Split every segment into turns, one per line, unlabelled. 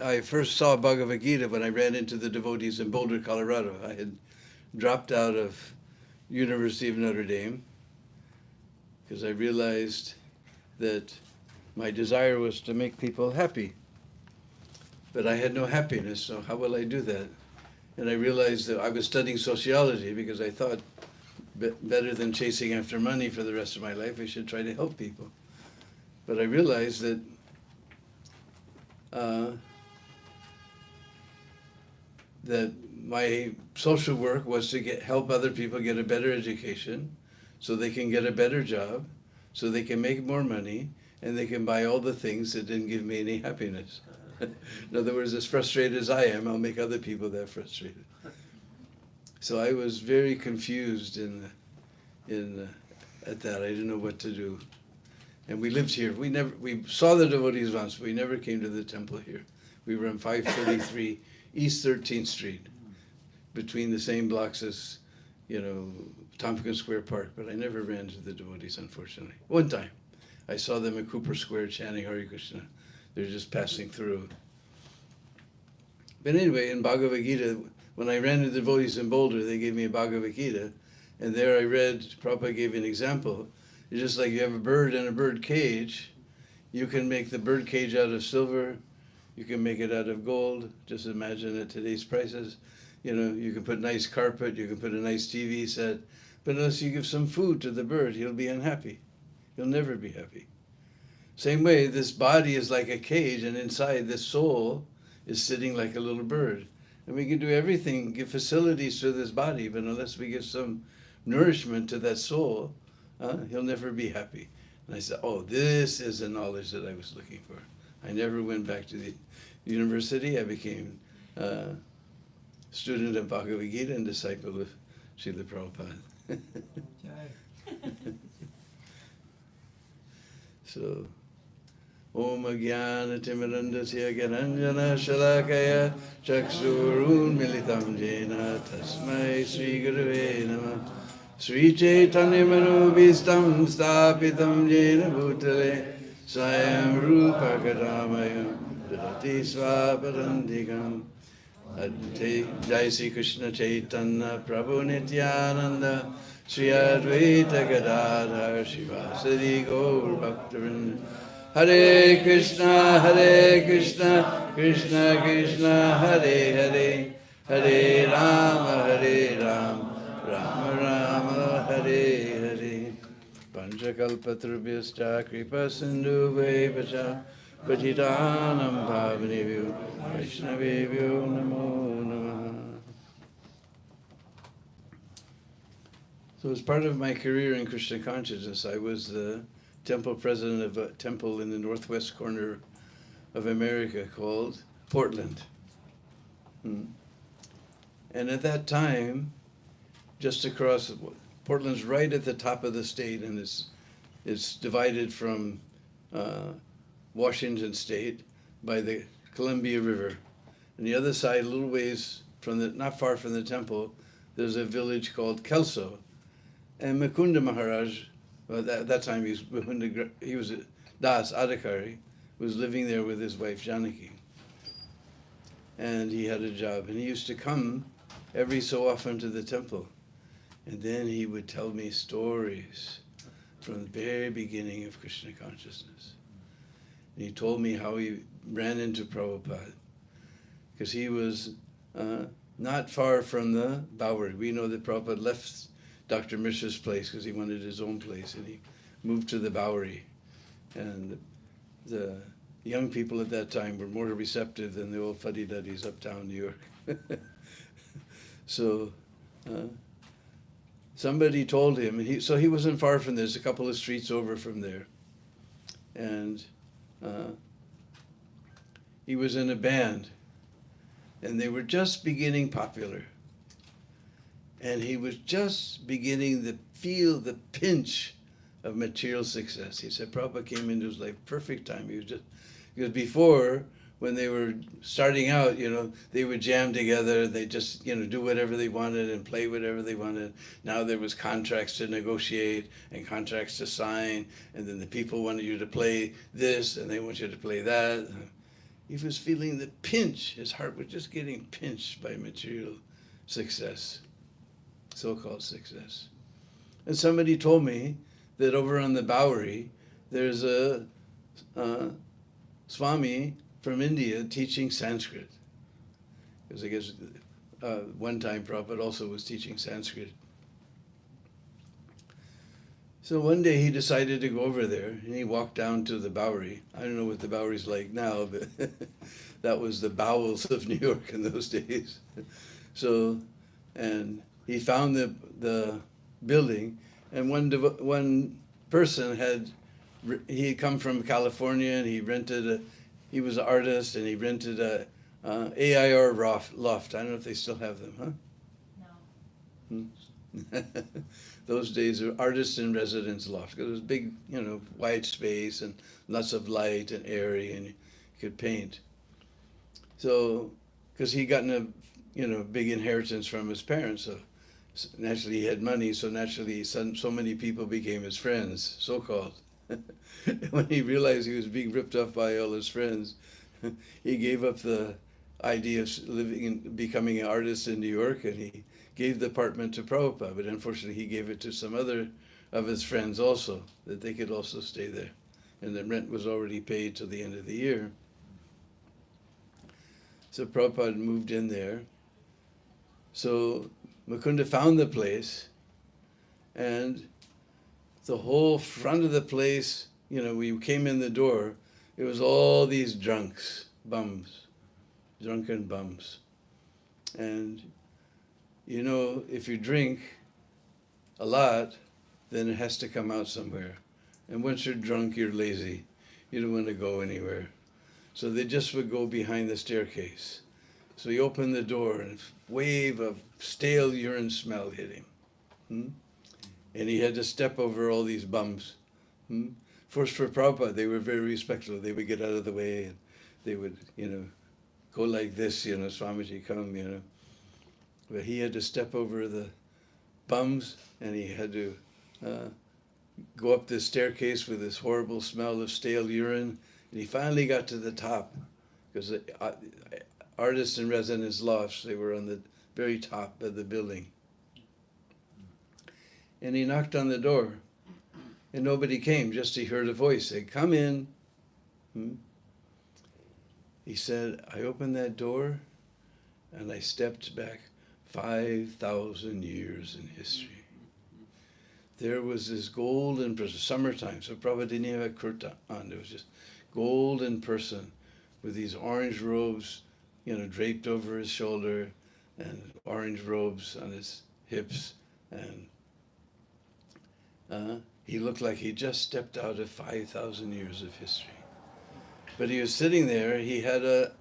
I first saw Bhagavad Gita when I ran into the devotees in Boulder, Colorado. I had dropped out of University of Notre Dame because I realized that my desire was to make people happy. But I had no happiness, so how will I do that? And I realized that I was studying sociology because I thought better than chasing after money for the rest of my life, I should try to help people. But I realized that that my social work was to help other people get a better education so they can get a better job, so they can make more money, and they can buy all the things that didn't give me any happiness. In other words, as frustrated as I am, I'll make other people that frustrated. So I was very confused at that. I didn't know what to do. And we lived here. We saw the devotees once, but we never came to the temple here. We were on 533 East 13th Street, between the same blocks as, Tompkins Square Park, but I never ran into the devotees, unfortunately. One time, I saw them in Cooper Square chanting Hare Krishna. They're just passing through. But anyway, in Bhagavad Gita, when I ran into the devotees in Boulder, they gave me a Bhagavad Gita, and there I read, Prabhupada gave an example. It's just like you have a bird in a bird cage. You can make the bird cage out of silver. You can make it out of gold. Just imagine at today's prices. You can put nice carpet, you can put a nice TV set, but unless you give some food to the bird, he'll be unhappy. He'll never be happy. Same way, this body is like a cage, and inside this soul is sitting like a little bird. And we can do everything, give facilities to this body, but unless we give some nourishment to that soul, he'll never be happy. And I said, oh, this is the knowledge that I was looking for. I never went back to the university. I became student of Bhagavad Gita and disciple of Srila Prabhupada. So, Om Jnana Timirandasya Gyananjana Shalakaya Chaksurun Militam Jena Tasmai Sri Gurave Namah Sri Chaitanya Manobhistam Stapitam Jena Bhutale Swayam Rupa Kadamayam Dadati Swaparantikam Jai Sri Krishna Chaitanya Prabhu Nityananda Sri Advaita Gadadhar Shivasari Gaur Bhaktivinoda Hare Krishna, Krishna Krishna, Hare Hare, Hare Rama, Rama Rama, Hare Hare. Panchakalpatrubhyascha kripa sindhu vacha patitanam pavanebhyo Vaishnavebhyo namo namaha. So as part of my career in Krishna consciousness, I was the temple president of a temple in the northwest corner of America called Portland. And at that time, just across, Portland's right at the top of the state, and it's divided from Washington State by the Columbia River. And the other side, a little ways not far from the temple, there's a village called Kelso. And Mukunda Maharaj, well, at that time he was a Das Adhikari, was living there with his wife Janaki. And he had a job, and he used to come every so often to the temple. And then he would tell me stories from the very beginning of Krishna consciousness. And he told me how he ran into Prabhupada, because he was not far from the Bowery. We know that Prabhupada left Dr. Mishra's place because he wanted his own place, and he moved to the Bowery. And the young people at that time were more receptive than the old fuddy-duddies uptown New York. So somebody told him, and so he wasn't far from there, a couple of streets over from there. And he was in a band, and they were just beginning popular. And he was just beginning to feel the pinch of material success. He said Prabhupada came into his life perfect time. Because before, when they were starting out, they would jam together. They just, do whatever they wanted and play whatever they wanted. Now there was contracts to negotiate and contracts to sign, and then the people wanted you to play this and they want you to play that. he was feeling the pinch. His heart was just getting pinched by material success, so-called success. And somebody told me that over on the Bowery, there's a Swami from India teaching Sanskrit. Because I guess one time Prabhupada also was teaching Sanskrit. So one day he decided to go over there, and he walked down to the Bowery. I don't know what the Bowery's like now, but that was the bowels of New York in those days. So, and he found the building, and one person he had come from California, and he was an artist, and he rented a AIR loft. I don't know if they still have them, huh? No. Those days, were artists in residence loft, because it was big, wide space and lots of light and airy, and you could paint. So, because he gotten a big inheritance from his parents, so naturally he had money, so naturally so many people became his friends, so-called. When he realized he was being ripped off by all his friends, he gave up the idea of becoming an artist in New York, and he gave the apartment to Prabhupada, but unfortunately he gave it to some other of his friends also, that they could also stay there. And the rent was already paid till the end of the year. So Prabhupada moved in there. So Mukunda found the place, and the whole front of the place, we came in the door, it was all these drunks, drunken bums. And if you drink a lot, then it has to come out somewhere. And once you're drunk, you're lazy. You don't want to go anywhere. So they just would go behind the staircase. So he opened the door, and a wave of stale urine smell hit him. And he had to step over all these bums. First, for Prabhupada, they were very respectful. They would get out of the way, and they would, go like this, Swamiji, come, But he had to step over the bums, and he had to go up this staircase with this horrible smell of stale urine. And he finally got to the top, because the artists in residence lofts, they were on the very top of the building. And he knocked on the door, and nobody came, just he heard a voice say, "Come in." He said, "I opened that door, and I stepped back 5,000 years in history. There was this golden person, summertime, so Prabhupada didn't have a kurta on, there was just golden person with these orange robes, draped over his shoulder, and orange robes on his hips, and he looked like he just stepped out of 5,000 years of history. But he was sitting there, he had a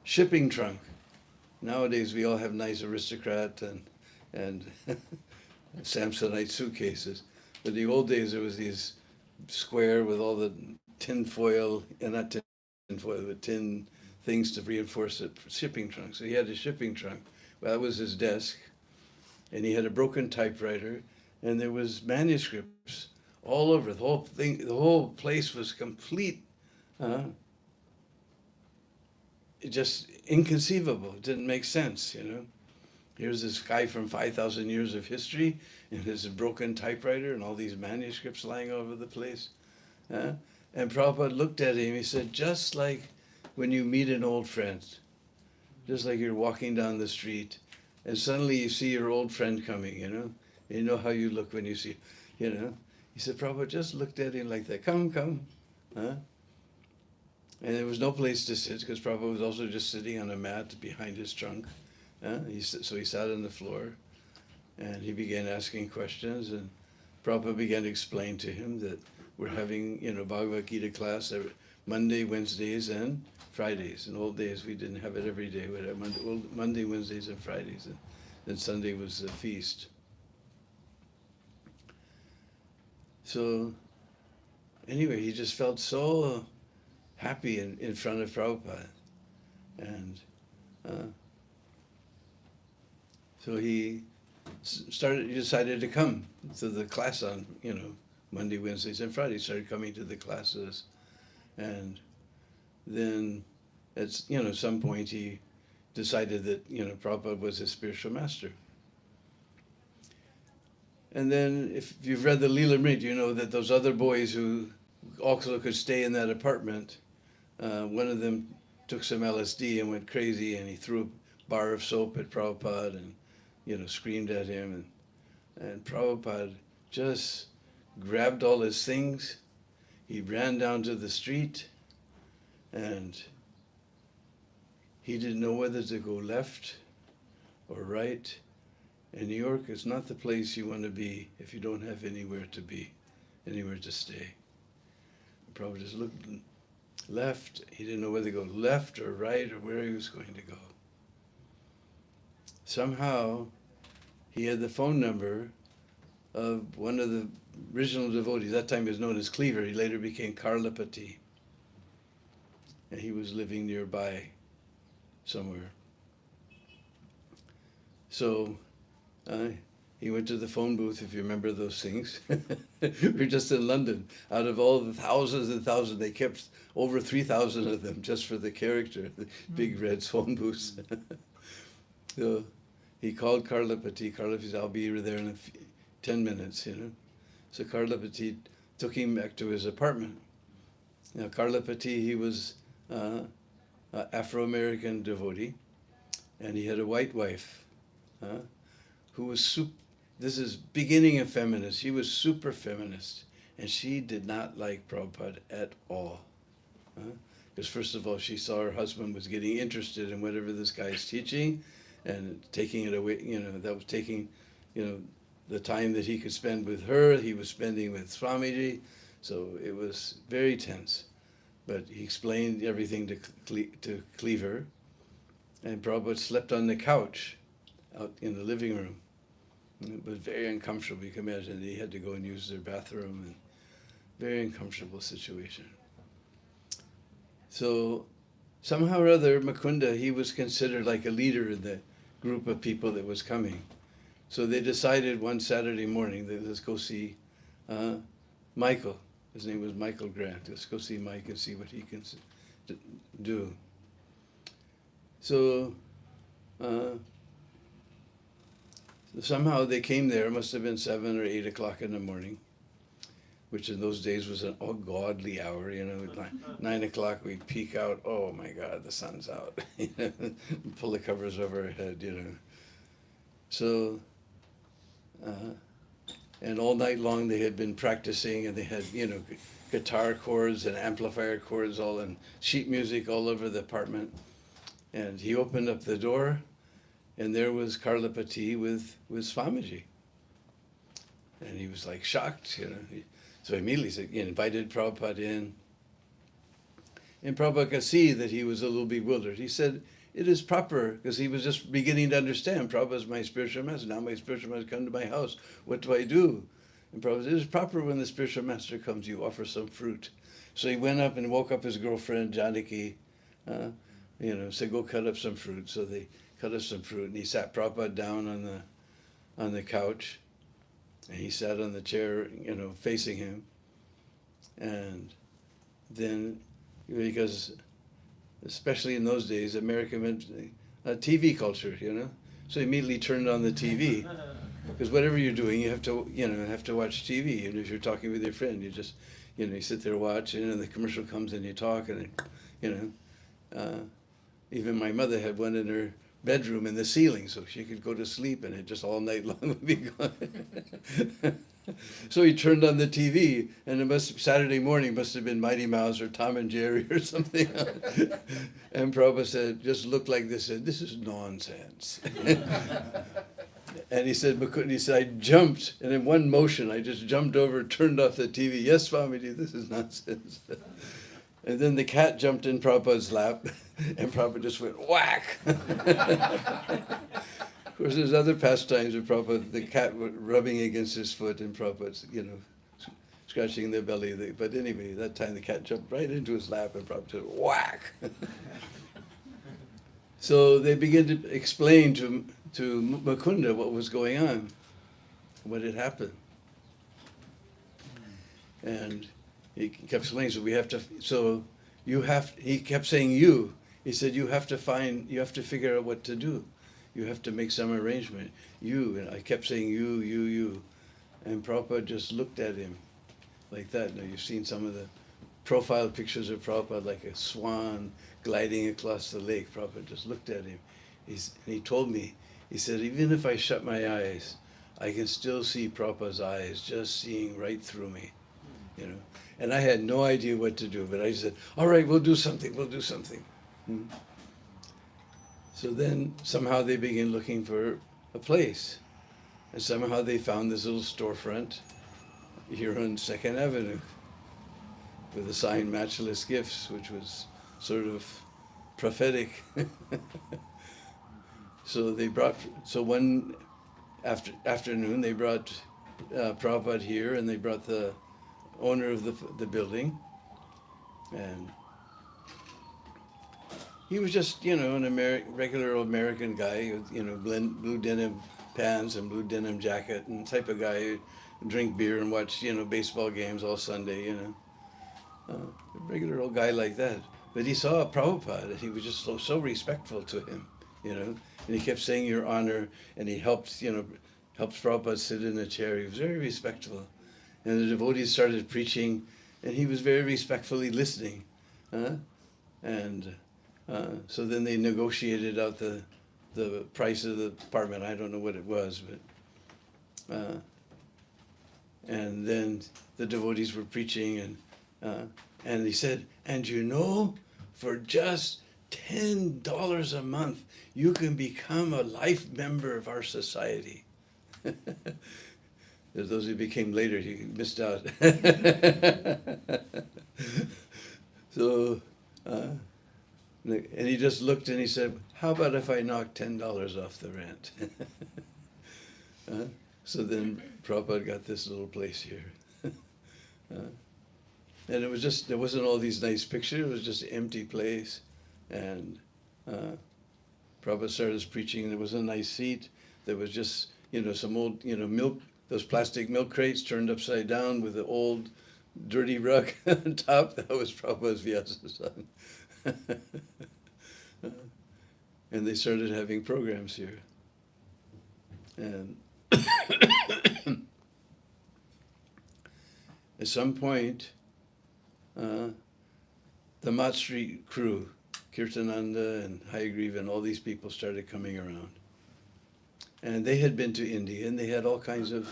shipping trunk. Nowadays we all have nice aristocrat and Samsonite suitcases. But the old days there was these square with all the tin foil, and not tin foil, but tin things to reinforce it, shipping trunk. So he had a shipping trunk. Well, that was his desk. And he had a broken typewriter, and there was manuscripts all over. The whole place was complete. Just inconceivable. It didn't make sense, Here's this guy from 5,000 years of history, and his broken typewriter, and all these manuscripts lying all over the place. And Prabhupada looked at him, he said, just like when you meet an old friend, just like you're walking down the street, and suddenly you see your old friend coming, and you know how you look when you see, He said, Prabhupada just looked at him like that, come. And there was no place to sit, because Prabhupada was also just sitting on a mat behind his trunk. So he sat on the floor, and he began asking questions, and Prabhupada began to explain to him that we're having, Bhagavad Gita class every Monday, Wednesdays, and Fridays. In old days, we didn't have it every day. We had Monday, Wednesdays, and Fridays, and then Sunday was the feast. So anyway, he just felt so happy in front of Prabhupada. And so he decided to come to the class on, Monday, Wednesdays, and Fridays. Started coming to the classes. And then at some point he decided that Prabhupada was his spiritual master. And then if you've read the Leela-mrita, you know that those other boys who also could stay in that apartment, one of them took some LSD and went crazy, and he threw a bar of soap at Prabhupada and screamed at him, and Prabhupada just grabbed all his things. He ran down to the street, and he didn't know whether to go left or right. And New York is not the place you want to be if you don't have anywhere to be, anywhere to stay. Prabhupada just looked left. He didn't know whether to go left or right or where he was going to go. Somehow, he had the phone number of one of the original devotees. That time he was known as Cleaver. He later became Karlapati. And he was living nearby somewhere. So he went to the phone booth, if you remember those things. We were just in London. Out of all the thousands and thousands, they kept over 3,000 of them just for the character, the big red phone booths. So he called Karlapati. Karlapati said, I'll be there in 10 minutes, So Karlapati took him back to his apartment. Now Karlapati, he was an Afro-American devotee, and he had a white wife who was this is beginning of feminist. She was super feminist, and she did not like Prabhupada at all. Because first of all, she saw her husband was getting interested in whatever this guy is teaching, and taking it away, that was taking, the time that he could spend with her, he was spending with Swamiji, so it was very tense. But he explained everything to Cleaver, and Prabhupada slept on the couch out in the living room. And it was very uncomfortable. You can imagine he had to go and use their bathroom, and very uncomfortable situation. So somehow or other, Mukunda, he was considered like a leader in the group of people that was coming. So they decided one Saturday morning that let's go see Michael. His name was Michael Grant. Let's go see Mike and see what he can do. So somehow they came there. It must have been 7 or 8 o'clock in the morning, which in those days was an ungodly hour. 9 o'clock we'd peek out. Oh my God, the sun's out. Pull the covers over our head. So, and all night long they had been practicing, and they had guitar chords and amplifier chords all and sheet music all over the apartment. And he opened up the door, and there was Karlapati with Swamiji. And he was like shocked, So immediately he invited Prabhupada in. And Prabhupada could see that he was a little bewildered. He said, it is proper, because he was just beginning to understand. Prabhupada is my spiritual master. Now my spiritual master come to my house. What do I do? And Prabhupada said, it is proper when the spiritual master comes, you offer some fruit. So he went up and woke up his girlfriend, Janaki, said, go cut up some fruit. So they cut up some fruit, and he sat Prabhupada down on the couch, and he sat on the chair, facing him. And then, because especially in those days, America meant TV culture, So he immediately turned on the TV, because whatever you're doing, you have to watch TV. And if you're talking with your friend, you just, you sit there, watch, and the commercial comes and you talk, and even my mother had one in her bedroom in the ceiling, so she could go to sleep, and it just all night long would be going. So he turned on the TV, and Saturday morning must have been Mighty Mouse or Tom and Jerry or something. And Prabhupada said, just looked like this, said, this is nonsense. And he said, I jumped, and in one motion, I just jumped over, turned off the TV. Yes, Swamiji, this is nonsense. And then the cat jumped in Prabhupada's lap, and Prabhupada just went whack. Of course, there's other pastimes of Prabhupada, the cat rubbing against his foot, and Prabhupada, scratching their belly. But anyway, that time the cat jumped right into his lap, and Prabhupada said, whack. So they began to explain to Mukunda what was going on, what had happened. And he kept explaining, he kept saying you. He said, you have to figure out what to do. You have to make some arrangement. And I kept saying you. And Prabhupada just looked at him like that. Now you've seen some of the profile pictures of Prabhupada, like a swan gliding across the lake. Prabhupada just looked at him. He told me, he said, even if I shut my eyes, I can still see Prabhupada's eyes just seeing right through me, you know. And I had no idea what to do, but I said, all right, we'll do something. So then somehow they began looking for a place. And somehow they found this little storefront here on 2nd Avenue with a sign, Matchless Gifts, which was sort of prophetic. So one afternoon they brought Prabhupada here, and they brought the owner of the building. And he was just, an regular old American guy with, blue denim pants and blue denim jacket, and type of guy who drink beer and watch, baseball games all Sunday, a regular old guy like that. But he saw Prabhupada, and he was just so respectful to him, and he kept saying, Your Honor, and he helped Prabhupada sit in a chair. He was very respectful. And the devotees started preaching, and he was very respectfully listening. So then they negotiated out the price of the apartment. I don't know what it was, but and then the devotees were preaching, and he said, and for just $10 a month, you can become a life member of our society. There's those who became later, he missed out. So, and he just looked and he said, how about if I knock $10 off the rent? So then Prabhupada got this little place here. And there wasn't all these nice pictures, it was just an empty place. And Prabhupada started preaching, and there was a nice seat. There was just, some old, milk, those plastic milk crates turned upside down with the old dirty rug on top. That was Prabhupada's Vyasa-san. And they started having programs here. And at some point, the Mott Street crew, Kirtananda and Hayagriva and all these people started coming around. And they had been to India, and they had all kinds of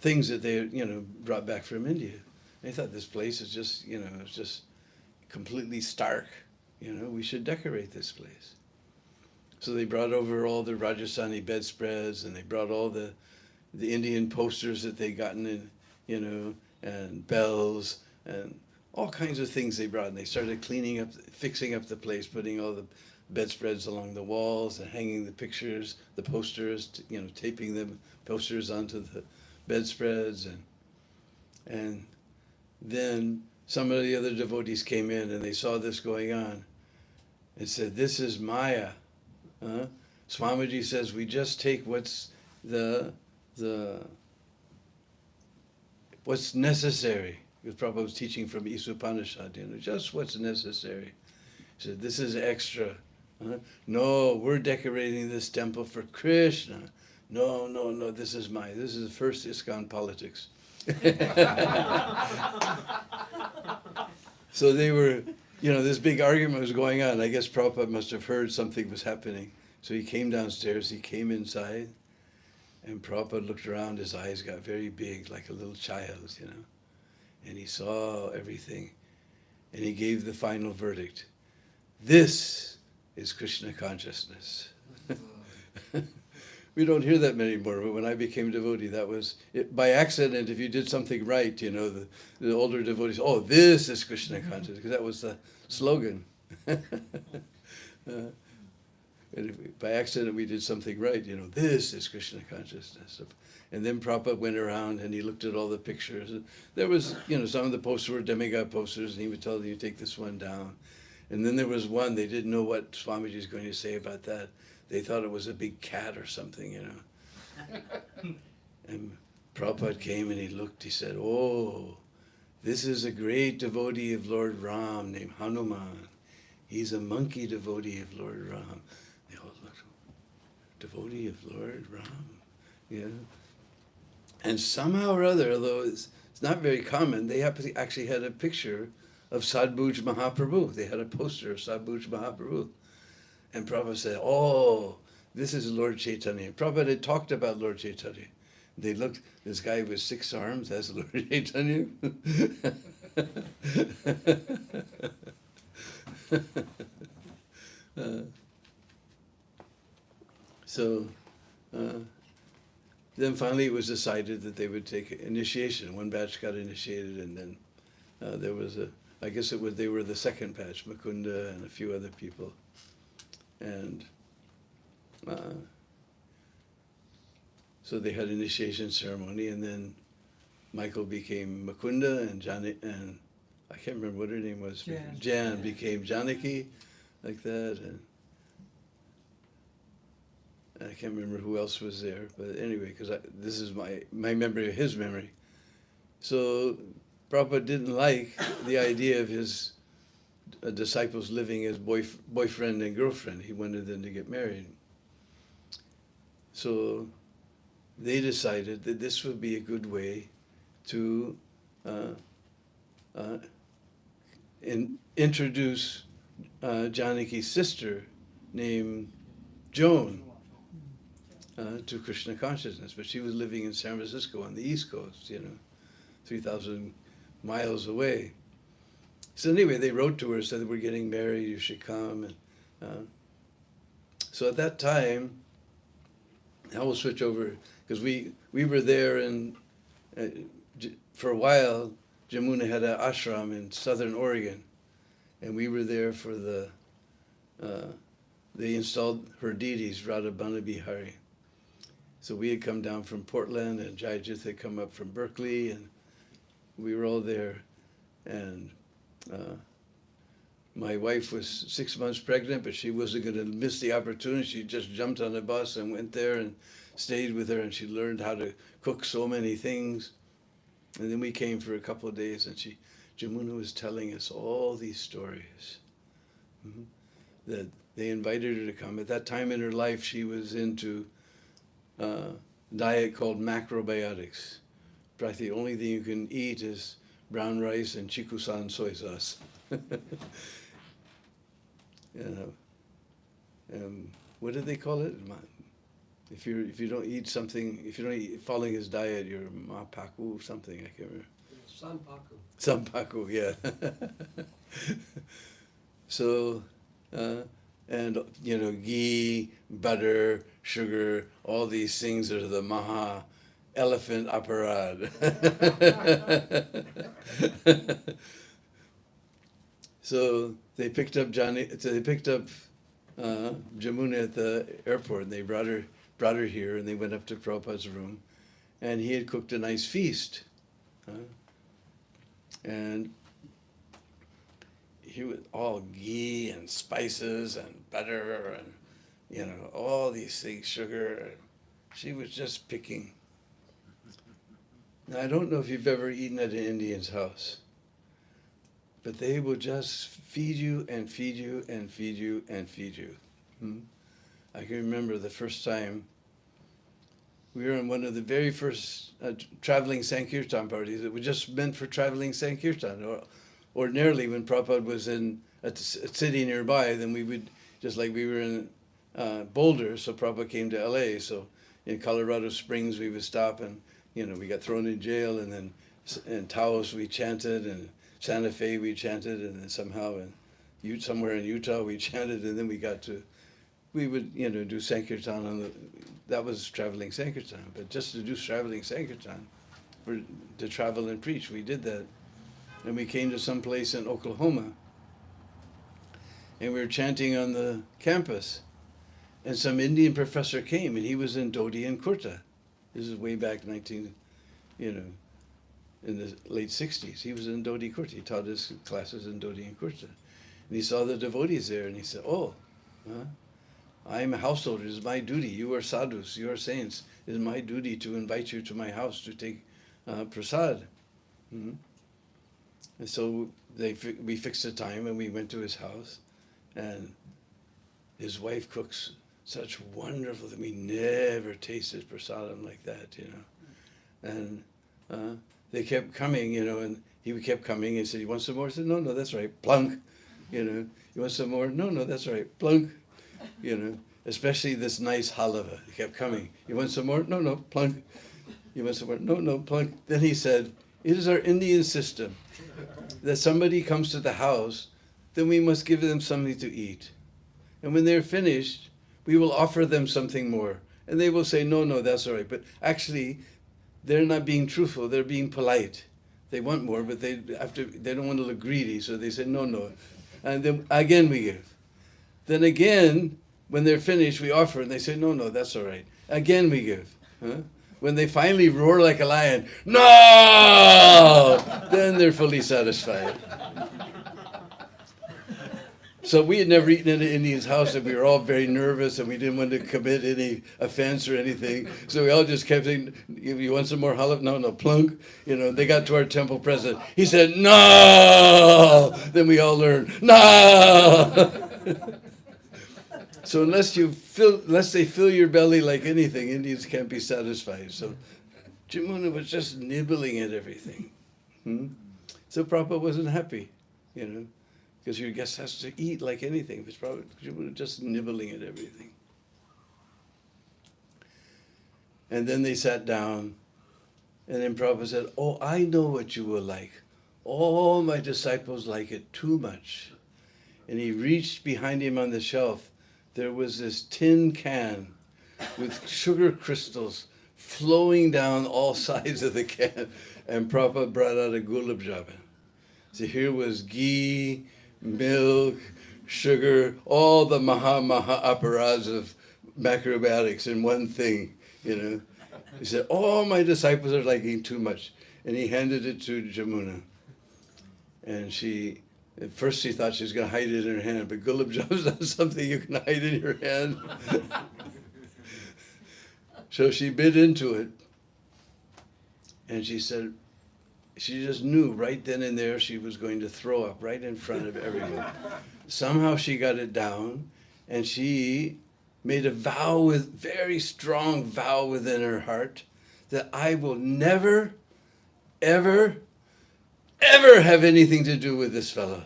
things that they, brought back from India. They thought this place is just, it's just completely stark. We should decorate this place. So they brought over all the Rajasthani bedspreads, and they brought all the Indian posters that they'd gotten in, and bells, and all kinds of things they brought. And they started cleaning up, fixing up the place, putting all the bedspreads along the walls and hanging the pictures, the posters, taping the posters onto the bedspreads. And then some of the other devotees came in, and they saw this going on and said, this is Maya. Swamiji says we just take what's what's necessary. Because Prabhupada was teaching from Isupanishad, just what's necessary. He said, this is extra. No, we're decorating this temple for Krishna. No, this is the first ISKCON politics. So they were, this big argument was going on. I guess Prabhupada must have heard something was happening. So he came downstairs, he came inside, and Prabhupada looked around, his eyes got very big, like a little child's, and he saw everything, and he gave the final verdict. This is Krishna consciousness. We don't hear that many more, but when I became a devotee, that was, by accident, if you did something right, the older devotees, oh, this is Krishna consciousness, because that was the slogan. And if by accident we did something right, this is Krishna consciousness. And then Prabhupada went around and he looked at all the pictures. There was, some of the posters were demigod posters, and he would tell them, you take this one down. And then there was one, they didn't know what Swamiji was going to say about that. They thought it was a big cat or something, And Prabhupada came and he looked, he said, oh, this is a great devotee of Lord Ram named Hanuman. He's a monkey devotee of Lord Ram. They all look, devotee of Lord Ram. Yeah. And somehow or other, although it's not very common, they actually had a picture of Sadbhuj Mahaprabhu. They had a poster of Sadbhuj Mahaprabhu. And Prabhupada said, oh, this is Lord Chaitanya. Prabhupada had talked about Lord Chaitanya. They looked, this guy with 6 arms, that's Lord Chaitanya. Then finally it was decided that they would take initiation. One batch got initiated, and then there was I guess they were the second batch, Mukunda and a few other people. And so they had initiation ceremony, and then Michael became Mukunda, and and I can't remember what her name was. Jan became Janaki, like that, and I can't remember who else was there. But anyway, because this is my memory of his memory. So Prabhupada didn't like the idea of his disciples living as boyfriend and girlfriend. He wanted them to get married. So they decided that this would be a good way to introduce Janaki's sister named Joan to Krishna consciousness. But she was living in San Francisco on the East Coast, 3,000 miles away. So anyway, they wrote to her, said that we're getting married, you should come. And so at that time, I will switch over, because we were there, and for a while, Jamuna had an ashram in southern Oregon, and we were there for they installed her deities, Radha Banabihari. So we had come down from Portland, and Jayajit had come up from Berkeley, and we were all there. And my wife was 6 months pregnant, but she wasn't going to miss the opportunity. She just jumped on a bus and went there and stayed with her, and she learned how to cook so many things. And then we came for a couple of days, and Jamuna was telling us all these stories. That they invited her to come. At that time in her life, she was into a diet called macrobiotics. Practically the only thing you can eat is brown rice and chikusan soy sauce. What did they call it? If you don't eat something, if you don't eat following his diet, you're mapaku or something. I can't remember. Sanpaku, yeah. So, and ghee, butter, sugar, all these things are the maha elephant aparad. So they picked up Jamuna at the airport, and they brought her here, and they went up to Prabhupada's room, and he had cooked a nice feast. And he was all ghee and spices and butter and all these things, sugar. She was just picking. Now I don't know if you've ever eaten at an Indian's house, but they will just feed you and feed you and feed you and feed you. I can remember the first time we were in one of the very first traveling Sankirtan parties. It was just meant for traveling Sankirtan. Ordinarily, when Prabhupada was in a city nearby, then we would, just like we were in Boulder, so Prabhupada came to LA. So in Colorado Springs, we would stop, and we got thrown in jail, and then in Taos we chanted, and Santa Fe we chanted, and then somehow somewhere in Utah we chanted, and then we would do Sankirtan that was traveling Sankirtan. But just to do traveling Sankirtan, to travel and preach, we did that. And we came to some place in Oklahoma, and we were chanting on the campus, and some Indian professor came, and he was in Dodi and Kurta. This is way back in the late 60s. He was in Dodi Kurta. He taught his classes in Dodi and Kurta. And he saw the devotees there, and he said, I am a householder. It is my duty. You are sadhus. You are saints. It is my duty to invite you to my house to take prasad. And so we fixed a time, and we went to his house. And his wife cooks such wonderful that we never tasted prasadam like that, And they kept coming, and he kept coming. He said, "You want some more?" I said, "No, that's right." Plunk, "You want some more?" "No, that's right." Plunk, Especially this nice halava. He kept coming. "You want some more?" "No, plunk." "You want some more?" "No, plunk." Then he said, "It is our Indian system that somebody comes to the house, then we must give them something to eat. And when they're finished, we will offer them something more. And they will say, no, that's all right." But actually, they're not being truthful. They're being polite. They want more, but they don't want to look greedy, so they say, no. And then again we give. Then again, when they're finished, we offer, and they say, no, that's all right. Again we give. When they finally roar like a lion, "No!" then they're fully satisfied. So we had never eaten in an Indian's house, and we were all very nervous, and we didn't want to commit any offense or anything. So we all just kept saying, "You want some more halava?" "No, plunk." They got to our temple president. He said, "No!" Then we all learned, "No!" So unless they fill your belly like anything, Indians can't be satisfied. So Jamuna was just nibbling at everything. So Prabhupada wasn't happy, because your guest has to eat like anything. But Prabhupada just nibbling at everything. And then they sat down, and then Prabhupada said, "Oh, I know what you will like. All my disciples like it too much." And he reached behind him on the shelf. There was this tin can with sugar crystals flowing down all sides of the can. And Prabhupada brought out a gulab jamun. So here was ghee, milk, sugar, all the maha aparads of macrobiotics in one thing, He said, "All my disciples are liking too much." And he handed it to Jamuna. And at first she thought she was going to hide it in her hand, but gulab jamun is not something you can hide in your hand. So she bit into it, and she said, she just knew right then and there she was going to throw up right in front of everyone. Somehow she got it down, and she made a very strong vow within her heart that I will never, ever, ever have anything to do with this fellow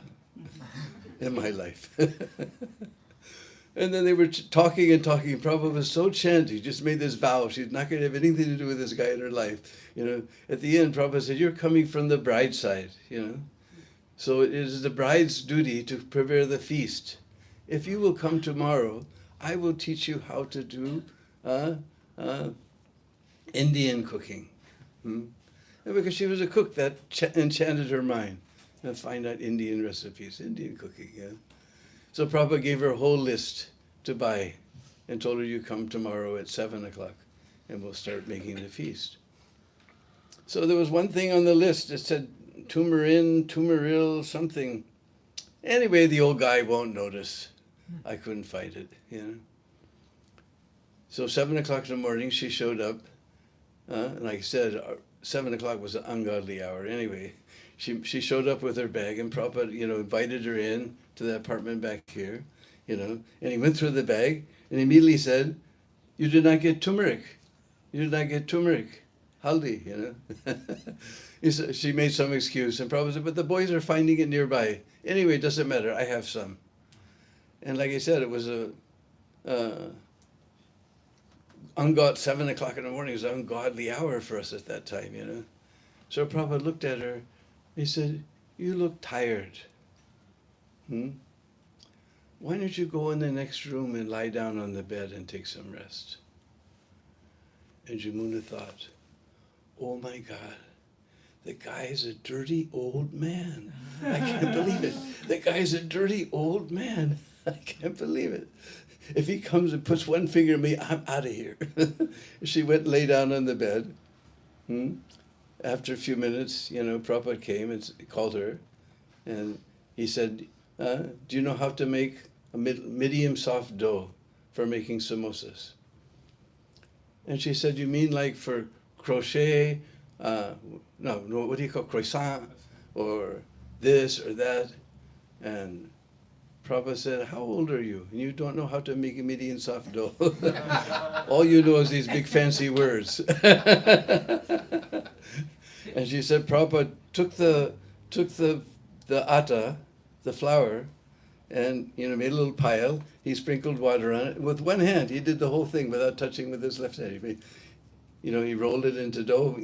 in my life. And then they were talking. Prabhupada was so chanted. He just made this vow. She's not going to have anything to do with this guy in her life. At the end, Prabhupada said, "You're coming from the bride's side, So it is the bride's duty to prepare the feast. If you will come tomorrow, I will teach you how to do Indian cooking." And because she was a cook, that enchanted her mind. And find out Indian recipes, Indian cooking, So Prabhupada gave her a whole list to buy and told her, "You come tomorrow at 7:00 and we'll start making the feast." So there was one thing on the list that said turmeric, something. Anyway, the old guy won't notice. I couldn't find it, So 7:00 in the morning, she showed up. And like I said, 7:00 was an ungodly hour. Anyway, she showed up with her bag, and Prabhupada, invited her in to the apartment back here, and he went through the bag and immediately said, "You did not get turmeric. You did not get turmeric. Haldi," She made some excuse, and Prabhupada said, "But the boys are finding it nearby. Anyway, it doesn't matter. I have some." And like I said, it was 7:00 in the morning was an ungodly hour for us at that time, So Prabhupada looked at her. He said, "You look tired. Why don't you go in the next room and lie down on the bed and take some rest?" And Jamuna thought, "Oh my God, the guy is a dirty old man. I can't believe it. The guy is a dirty old man. I can't believe it. If he comes and puts one finger on me, I'm out of here." She went and lay down on the bed. After a few minutes, Prabhupada came and called her, and he said, "Do you know how to make a medium soft dough for making samosas?" And she said, "You mean like for crochet? No, what do you call croissant? Or this or that?" And Prabhupada said, how old are you? And you don't know how to make a median soft dough. All you know is these big fancy words. And she said, Prabhupada took the atta, the flour, and made a little pile. He sprinkled water on it. With one hand, he did the whole thing without touching with his left hand. He rolled it into dough,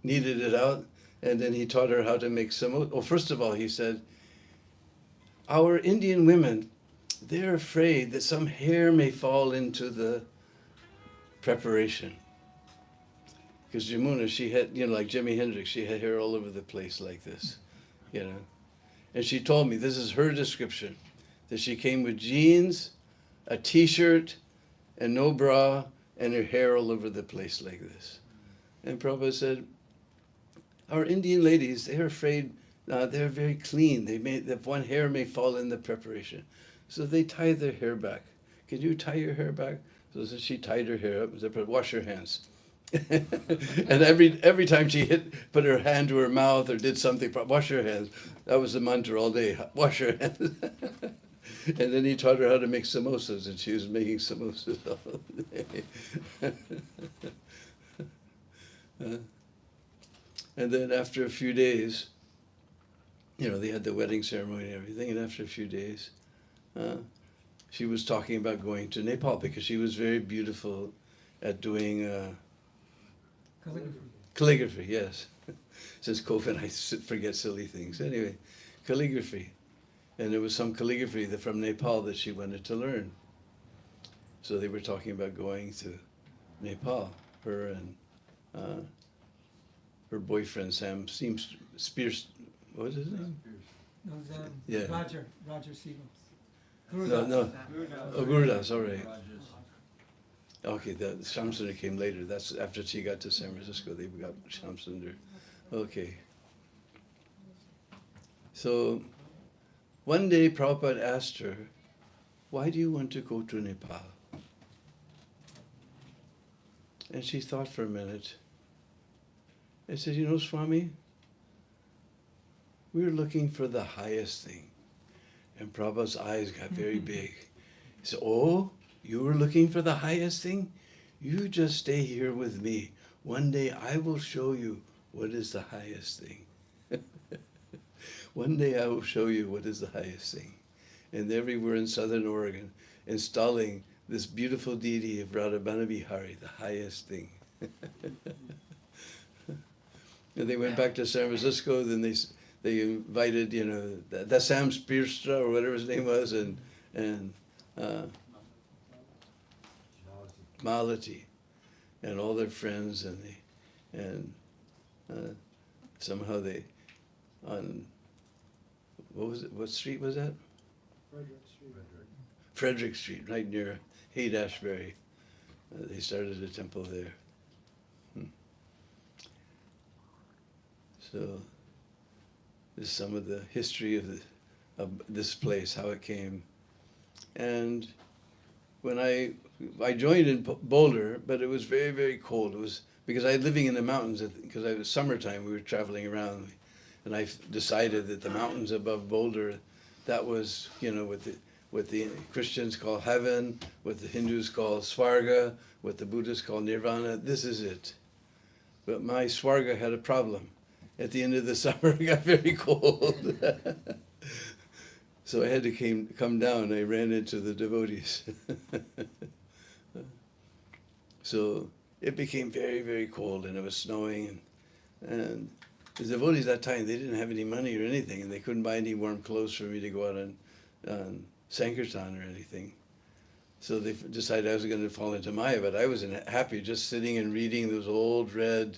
kneaded it out, and then he taught her how to make samosa. Oh, first of all, he said, our Indian women, they're afraid that some hair may fall into the preparation. Because Jamuna, she had, like Jimi Hendrix, she had hair all over the place like this, And she told me, this is her description, that she came with jeans, a t-shirt, and no bra, and her hair all over the place like this. And Prabhupada said, our Indian ladies, they're afraid, they're very clean. That one hair may fall in the preparation. So they tie their hair back. Can you tie your hair back? So she tied her hair up and said, wash your hands. And every time she put her hand to her mouth or did something, wash your hands. That was the mantra all day, wash your hands. And then he taught her how to make samosas, and she was making samosas all day. And then after a few days, they had the wedding ceremony and everything, and after a few days, she was talking about going to Nepal because she was very beautiful at doing calligraphy, yes. Since COVID, I forget silly things. Anyway, calligraphy. And there was some calligraphy from Nepal that she wanted to learn. So they were talking about going to Nepal, her and her boyfriend, Sam Spears, what was his name?
No,
Yeah.
Roger Siegel.
No. Oh, Gurudas, all right. Okay, the Shamsundar came later. That's after she got to San Francisco, they got Shamsundar. Okay. So one day Prabhupada asked her, why do you want to go to Nepal? And she thought for a minute. I said, Swami, we're looking for the highest thing. And Prabhupada's eyes got very big. He said, oh, you were looking for the highest thing? You just stay here with me. One day I will show you what is the highest thing. One day I will show you what is the highest thing. And there we were in Southern Oregon, installing this beautiful deity of Radhabana Bihari, the highest thing. And they went back to San Francisco, then they invited, the Sam Spearstra, or whatever his name was, and Malati, and all their friends, and somehow they, on, what street was that? Frederick Street, right near Haight-Ashbury. They started a temple there. So this is some of the history of this place, how it came. And when I joined in Boulder, but it was very, very cold. It was because I was living in the mountains, because it was summertime, we were traveling around. And I decided that the mountains above Boulder, that was, what the Christians call heaven, what the Hindus call Swarga, what the Buddhists call Nirvana, this is it. But my Swarga had a problem. At the end of the summer, it got very cold. So I had to come down. I ran into the devotees. So it became very, very cold, and it was snowing. And the devotees at that time, they didn't have any money or anything, and they couldn't buy any warm clothes for me to go out on Sankirtan or anything. So they decided I was going to fall into Maya, but I wasn't happy just sitting and reading those old red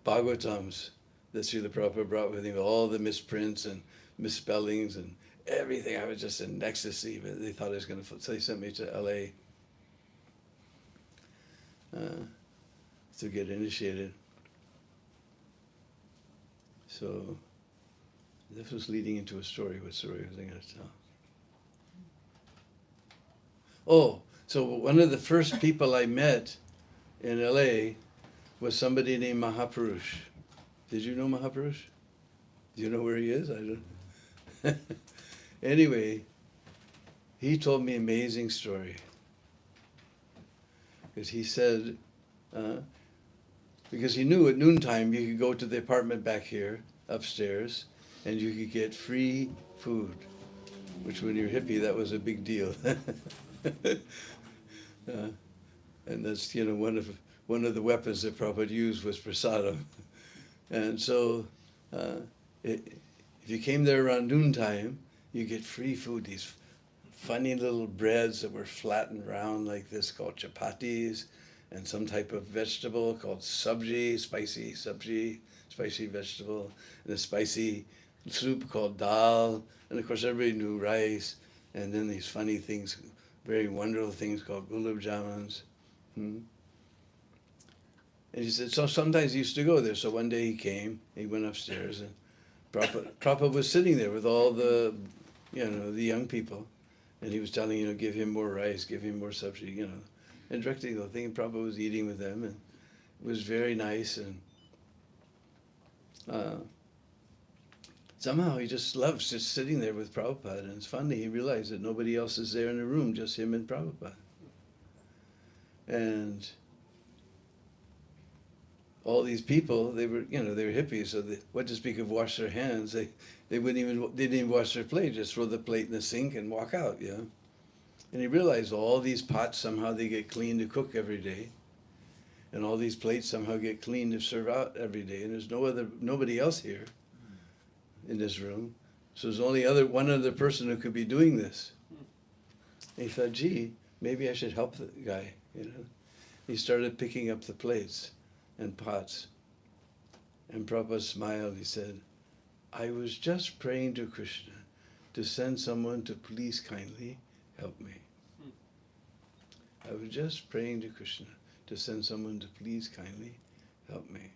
Bhagavatams that Srila Prabhupada brought with him, all the misprints and misspellings and everything. I was just in ecstasy, but they thought I was going to, so they sent me to LA to get initiated. So this was leading into a story. What story was I going to tell? Oh, so one of the first people I met in LA was somebody named Mahapurush. Did you know Mahapurush? Do you know where he is? I don't. Anyway, he told me an amazing story. Because he said, because he knew at noontime you could go to the apartment back here, upstairs, and you could get free food, which when you're hippie, that was a big deal. And that's, one of the weapons that Prabhupada used was prasadam. And so if you came there around noontime, you get free food, these funny little breads that were flat and round like this called chapatis, and some type of vegetable called sabji, spicy vegetable, and a spicy soup called dal, and of course everybody knew rice, and then these funny things, very wonderful things called gulab jamuns. And he said, so sometimes he used to go there. So one day he came, he went upstairs, and Prabhupada was sitting there with all the, the young people, and he was telling, give him more rice, give him more sabji, and directly the thing, Prabhupada was eating with them, and it was very nice, and somehow he just loves just sitting there with Prabhupada, and it's funny, he realized that nobody else is there in the room, just him and Prabhupada. And all these people, they were hippies, so what to speak of wash their hands, they didn't even wash their plate, just throw the plate in the sink and walk out, And he realized all these pots, somehow they get clean to cook every day. And all these plates somehow get clean to serve out every day. And there's nobody else here in this room. So there's only one other person who could be doing this. And he thought, gee, maybe I should help the guy, He started picking up the plates and pots. And Prabhupada smiled, he said, I was just praying to Krishna to send someone to please kindly help me. I was just praying to Krishna to send someone to please kindly help me.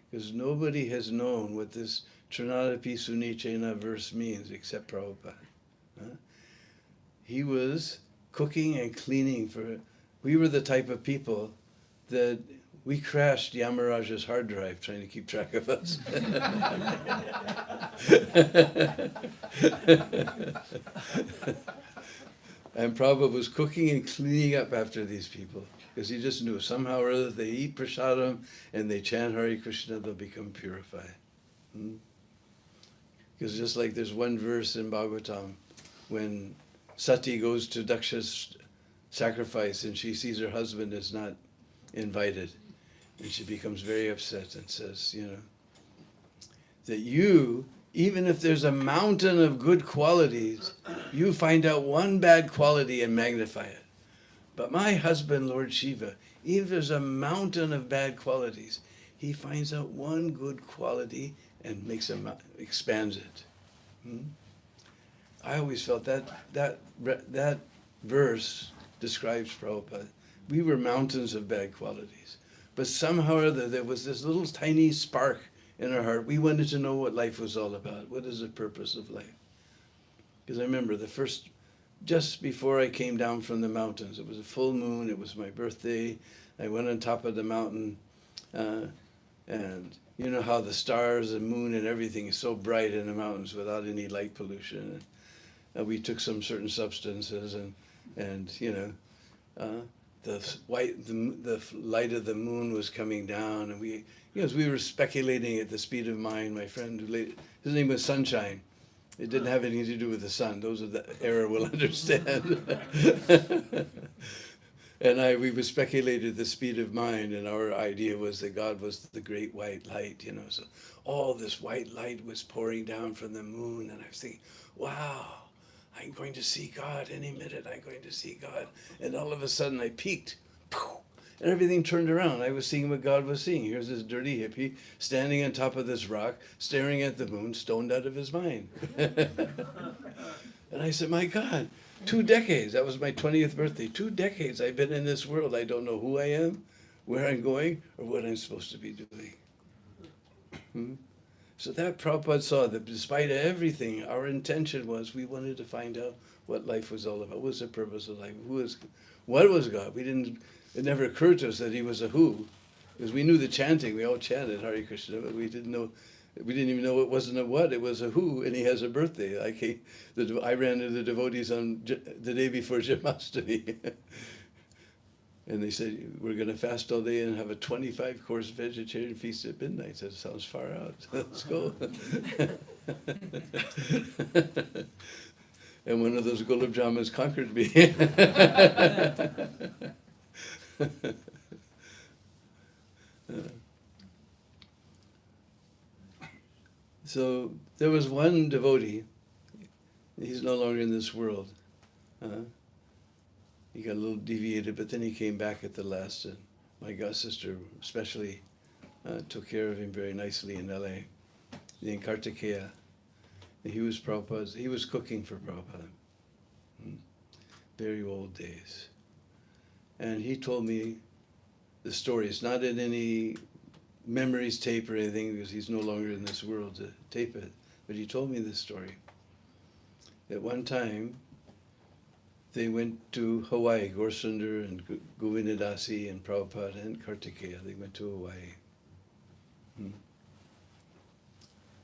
Because nobody has known what this Trinadapi Sunichena verse means except Prabhupada. He was cooking and cleaning we were the type of people that we crashed Yamaraja's hard drive trying to keep track of us. And Prabhupada was cooking and cleaning up after these people because he just knew somehow or other they eat prasadam and they chant Hare Krishna, they'll become purified. Because just like there's one verse in Bhagavatam when Sati goes to Daksha's sacrifice and she sees her husband is not invited. And she becomes very upset and says, that you, even if there's a mountain of good qualities, you find out one bad quality and magnify it. But my husband, Lord Shiva, even if there's a mountain of bad qualities, he finds out one good quality and expands it. I always felt that verse describes Prabhupada. We were mountains of bad qualities. But somehow or other, there was this little tiny spark in our heart. We wanted to know what life was all about. What is the purpose of life? Because I remember just before I came down from the mountains, it was a full moon, it was my birthday. I went on top of the mountain, and you know how the stars and moon and everything is so bright in the mountains without any light pollution. We took some certain substances, and the light of the moon was coming down, and as we were speculating at the speed of mind, my friend, his name was Sunshine. It didn't have anything to do with the sun. Those of the era will understand. And we were speculating at the speed of mind, and our idea was that God was the great white light, So all this white light was pouring down from the moon, and I was thinking, wow, I'm going to see God any minute. I'm going to see God. And all of a sudden I peeked, and everything turned around. I was seeing what God was seeing. Here's this dirty hippie standing on top of this rock, staring at the moon, stoned out of his mind. And I said, my God, 2 decades. That was my 20th birthday. 2 decades I've been in this world. I don't know who I am, where I'm going, or what I'm supposed to be doing. So that Prabhupada saw that despite everything, our intention was we wanted to find out what life was all about. What was the purpose of life? What was God? It never occurred to us that he was a who, because we knew the chanting. We all chanted Hare Krishna, but we didn't know We didn't even know it wasn't a what, it was a who, and he has a birthday. I ran into the devotees on the day before Janmashtami. And they said, we're going to fast all day and have a 25-course vegetarian feast at midnight. I said, sounds far out. Let's go. And one of those gulab jamuns conquered me. So there was one devotee, he's no longer in this world. He got a little deviated, but then he came back at the last, and my god sister especially took care of him very nicely in LA, in Kartikeya. And he was Prabhupada's, he was cooking for Prabhupada. Very old days. And he told me the story. It's not in any memories tape or anything, because he's no longer in this world to tape it. But he told me this story. At one time, they went to Hawaii, Gaurasundar and Govindadasi and Prabhupada and Kartikeya. They went to Hawaii.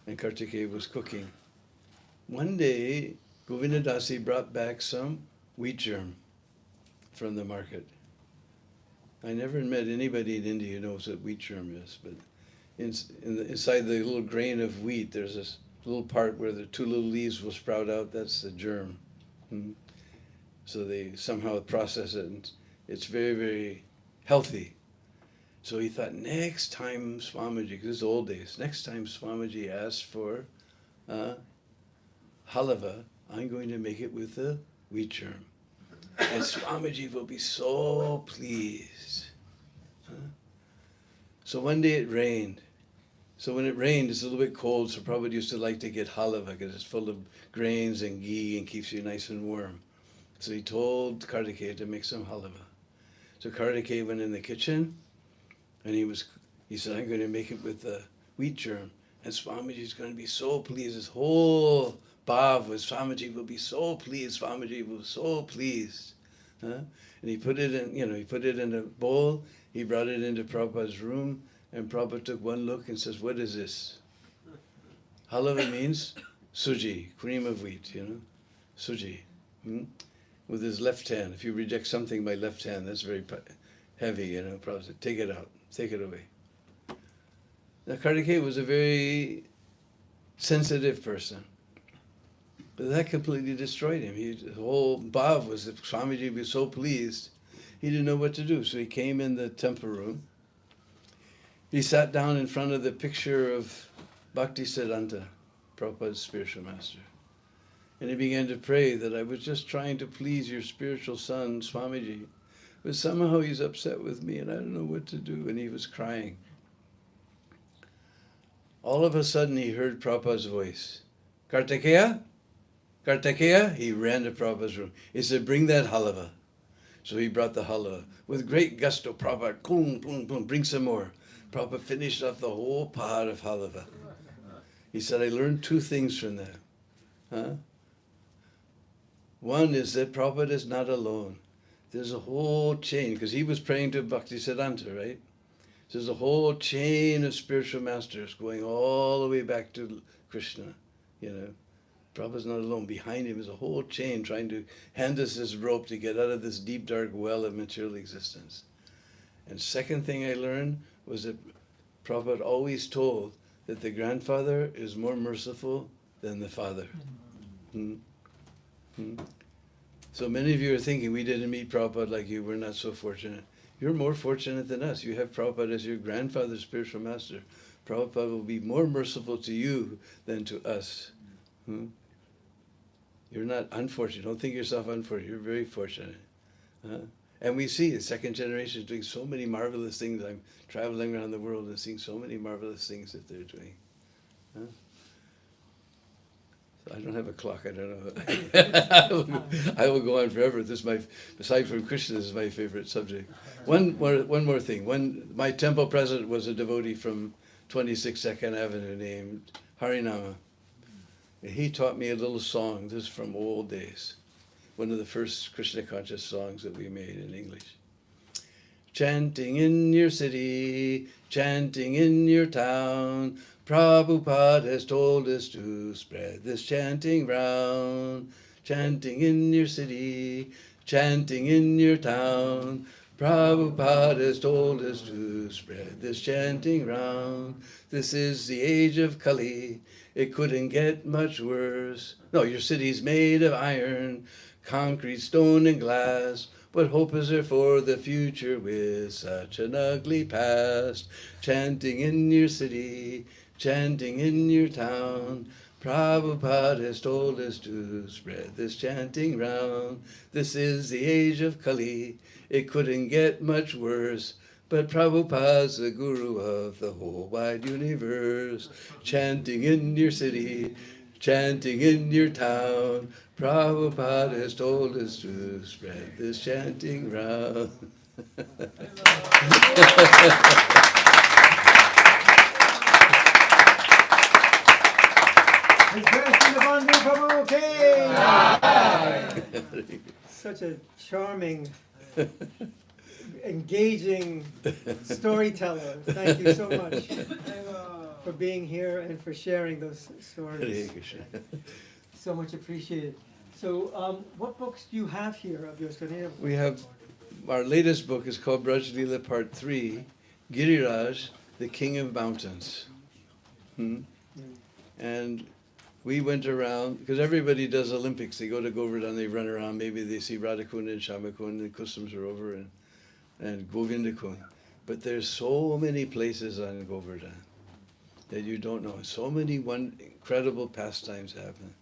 And Kartikeya was cooking. One day, Govindadasi brought back some wheat germ from the market. I never met anybody in India who knows what wheat germ is, but inside the little grain of wheat, there's this little part where the two little leaves will sprout out. That's the germ. So they somehow process it, and it's very, very healthy. So he thought, next time Swamiji, because this is old days, next time Swamiji asks for halava, I'm going to make it with the wheat germ. And Swamiji will be so pleased. So one day it rained. So when it rained, it's a little bit cold, so Prabhupada used to like to get halava because it's full of grains and ghee and keeps you nice and warm. So he told Kartikeya to make some halava. So Kartikeya went in the kitchen, and he said, I'm going to make it with the wheat germ. And Swamiji is going to be so pleased. His whole bhav was, Swamiji will be so pleased. Swamiji will be so pleased. And he put it in a bowl. He brought it into Prabhupada's room, and Prabhupada took one look and says, what is this? Halava means suji, cream of wheat, suji. With his left hand. If you reject something by left hand, that's very heavy, Prabhupada said, take it out, take it away. Now Kartikeya was a very sensitive person. But that completely destroyed him. His whole bhav was that Swamiji would be so pleased, he didn't know what to do. So he came in the temple room. He sat down in front of the picture of Bhaktisiddhanta, Prabhupada's spiritual master. And he began to pray that I was just trying to please your spiritual son, Swamiji. But somehow he's upset with me and I don't know what to do. And he was crying. All of a sudden he heard Prabhupada's voice. Kartikeya? Kartikeya? He ran to Prabhupada's room. He said, bring that halava. So he brought the halava. With great gusto, Prabhupada, boom, boom, boom, bring some more. Prabhupada finished off the whole pot of halava. He said, I learned two things from that. One is that Prabhupada is not alone. There's a whole chain, because he was praying to Bhaktisiddhanta, right? So there's a whole chain of spiritual masters going all the way back to Krishna, Prabhupada's not alone. Behind him is a whole chain trying to hand us this rope to get out of this deep, dark well of material existence. And second thing I learned was that Prabhupada always told that the grandfather is more merciful than the father. So many of you are thinking, we didn't meet Prabhupada like you, we're not so fortunate. You're more fortunate than us. You have Prabhupada as your grandfather's spiritual master. Prabhupada will be more merciful to you than to us. You're not unfortunate. Don't think yourself unfortunate. You're very fortunate. And we see the second generation is doing so many marvelous things. I'm traveling around the world and seeing so many marvelous things that they're doing. I don't have a clock. I don't know. I will go on forever. Aside from Krishna, this is my favorite subject. One more thing. My temple president was a devotee from 26 Second Avenue named Harinama. And he taught me a little song. This is from old days. One of the first Krishna conscious songs that we made in English. Chanting in your city, chanting in your town, Prabhupada has told us to spread this chanting round, chanting in your city, chanting in your town. Prabhupada has told us to spread this chanting round. This is the age of Kali. It couldn't get much worse. No, your city's made of iron, concrete, stone, and glass. What hope is there for the future with such an ugly past? Chanting in your city, chanting in your town. Prabhupada has told us to spread this chanting round. This is the age of Kali. It couldn't get much worse. But Prabhupada's the guru of the whole wide universe. Chanting in your city, chanting in your town. Prabhupada has told us to spread this chanting round.
Deena Bandhu Prabhu, such a charming, engaging storyteller. Thank you so much for being here and for sharing those stories. So much appreciated. So, what books do you have here of yours?
We have, our latest book is called Braj Leela Part 3, Giriraj, the King of Mountains. And we went around, because everybody does Olympics. They go to Govardhan, they run around, maybe they see Radhakund and Shamakund and Kusum Sarovar and Govindakund. But there's so many places on Govardhan that you don't know. So many incredible pastimes happen.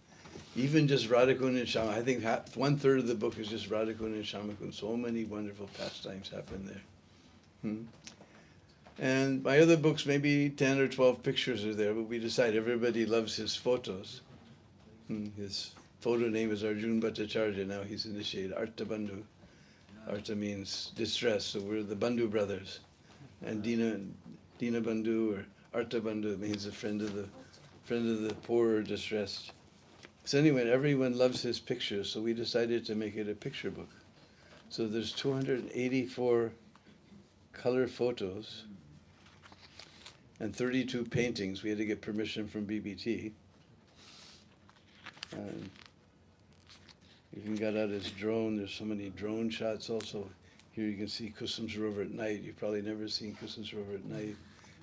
Even just Radhakund and Shamakund. I think 1/3 of the book is just Radhakund and Shamakund. So many wonderful pastimes happen there. And my other books, maybe 10 or 12 pictures are there, but we decide everybody loves his photos. His photo name is Arjun Bhattacharya. Now he's initiated Arta Bandhu. Arta means distress, so we're the Bandhu brothers. And Deena Bandhu or Arta Bandhu means a friend of the poor or distressed. So anyway, everyone loves his pictures, so we decided to make it a picture book. So there's 284 color photos and 32 paintings. We had to get permission from BBT. And even got out his drone. There's so many drone shots also. Here you can see Kusum Sarovar at night. You've probably never seen Kusum Sarovar at night.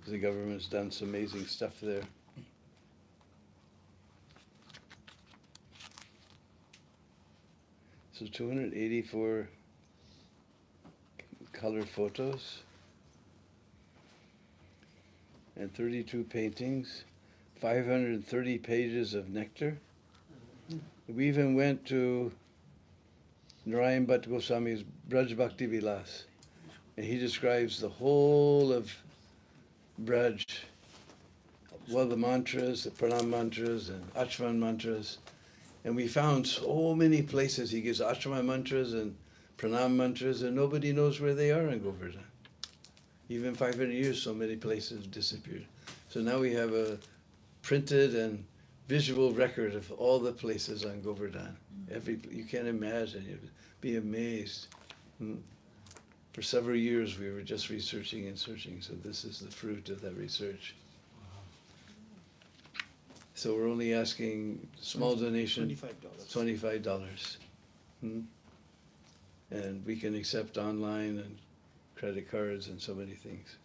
The government's done some amazing stuff there. So 284 color photos and 32 paintings, 530 pages of nectar. We even went to Narayan Bhatt Goswami's Braj Bhakti Vilas, and he describes the whole of Braj, well, the mantras, the pranam mantras and achman mantras, and we found so many places. He gives achman mantras and pranam mantras, and nobody knows where they are in Govardhan. Even 500 years, so many places disappeared. So now we have a printed and visual record of all the places on Govardhan. You can't imagine, you'd be amazed. For several years we were just researching and searching, so this is the fruit of that research. So we're only asking small donation, $25. And we can accept online and credit cards and so many things.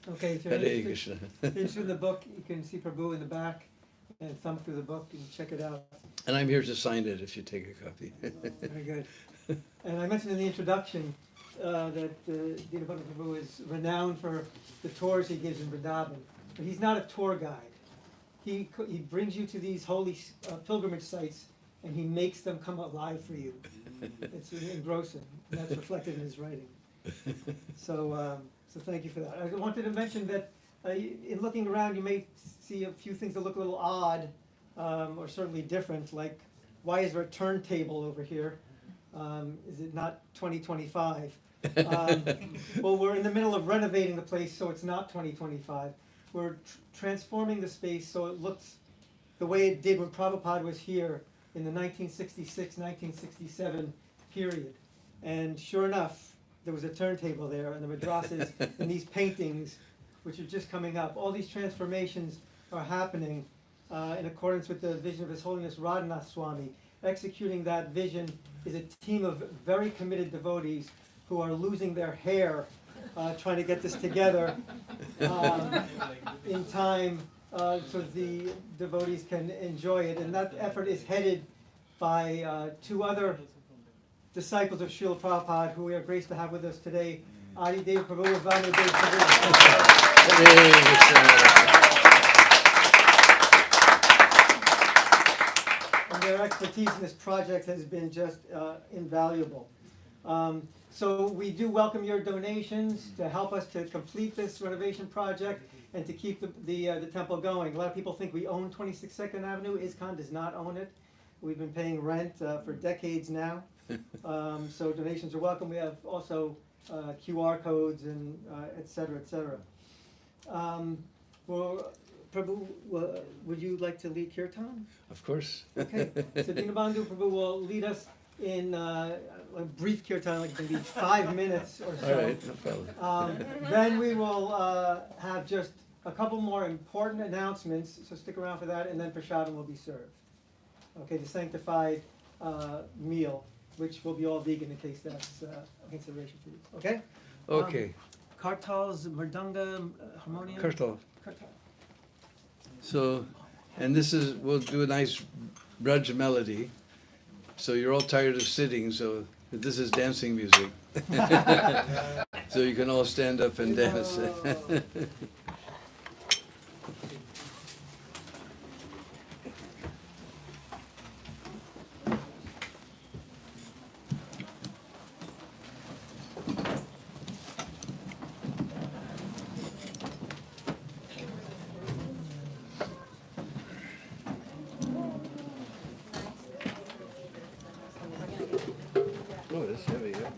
Okay, if you're interested in the book, you can see Prabhu in the back and thumb through the book and check it out.
And I'm here to sign it if you take a copy.
Very good. And I mentioned in the introduction that Deena Bandhu Prabhu is renowned for the tours he gives in Vrindavan. But he's not a tour guide. He brings you to these holy pilgrimage sites and he makes them come alive for you. It's engrossing. And that's reflected in his writing. So thank you for that. I wanted to mention that in looking around, you may see a few things that look a little odd, or certainly different, like why is there a turntable over here? Is it not 2025? Well, we're in the middle of renovating the place, so it's not 2025. We're transforming the space so it looks the way it did when Prabhupada was here in the 1966-1967 period. And sure enough, there was a turntable there, and the madrasas and these paintings, which are just coming up. All these transformations are happening in accordance with the vision of His Holiness Radhanath Swami. Executing that vision is a team of very committed devotees who are losing their hair trying to get this together in time so the devotees can enjoy it. And that effort is headed by two other disciples of Srila Prabhupada who we are graced to have with us today, Adi Dev Prabhu and Vanu Dev Prabhu. And their expertise in this project has been just invaluable. So we do welcome your donations to help us to complete this renovation project and to keep the temple going. A lot of people think we own 26 2nd Avenue. ISKCON does not own it. We've been paying rent for decades now. So donations are welcome. We have also QR codes and et cetera, et cetera. Well, Prabhu, would you like to lead Kirtan?
Of course.
Okay, so Deena Bandhu Prabhu will lead us in a brief Kirtan, like maybe 5 minutes or so.
All right, no problem.
Then we will have just a couple more important announcements, so stick around for that, and then prasadam will be served. Okay, the sanctified meal, which will be all vegan in case that's a consideration for you. Okay?
Okay.
Kartals, mridanga, harmonium.
Kartal.
Kartal.
So, and this is, we'll do a nice Braj melody. So you're all tired of sitting, so this is dancing music. So you can all stand up and dance. Oh, that's heavy, yeah.